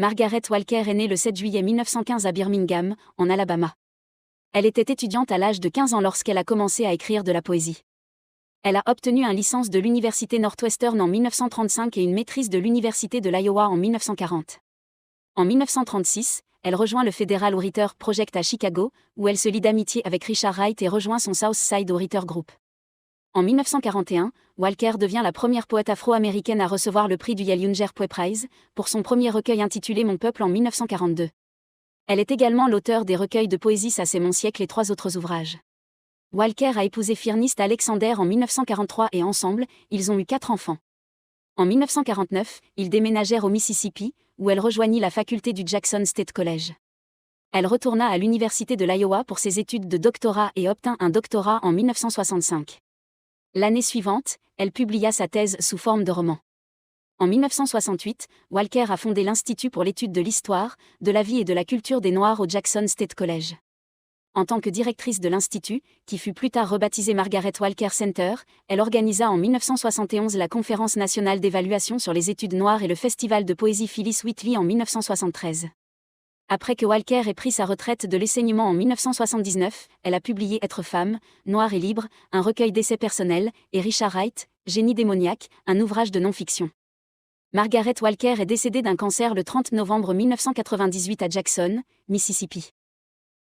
Margaret Walker est née le 7 juillet 1915 à Birmingham, en Alabama. Elle était étudiante à l'âge de 15 ans lorsqu'elle a commencé à écrire de la poésie. Elle a obtenu une licence de l'Université Northwestern en 1935 et une maîtrise de l'Université de l'Iowa en 1940. En 1936, elle rejoint le Federal Writer Project à Chicago, où elle se lie d'amitié avec Richard Wright et rejoint son Southside Writer Group. En 1941, Walker devient la première poète afro-américaine à recevoir le prix du Yale Younger Poet Prize, pour son premier recueil intitulé Mon peuple en 1942. Elle est également l'auteur des recueils de poésie Ça c'est mon siècle et 3 autres ouvrages. Walker a épousé Firnist Alexander en 1943 et ensemble, ils ont eu 4 enfants. En 1949, ils déménagèrent au Mississippi, où elle rejoignit la faculté du Jackson State College. Elle retourna à l'Université de l'Iowa pour ses études de doctorat et obtint un doctorat en 1965. L'année suivante, elle publia sa thèse sous forme de roman. En 1968, Walker a fondé l'Institut pour l'étude de l'histoire, de la vie et de la culture des Noirs au Jackson State College. En tant que directrice de l'Institut, qui fut plus tard rebaptisé Margaret Walker Center, elle organisa en 1971 la Conférence nationale d'évaluation sur les études noires et le Festival de poésie Phyllis Whitley en 1973. Après que Walker ait pris sa retraite de l'enseignement en 1979, elle a publié Être femme, noire et libre, un recueil d'essais personnels, et Richard Wright, Génie démoniaque, un ouvrage de non-fiction. Margaret Walker est décédée d'un cancer le 30 novembre 1998 à Jackson, Mississippi.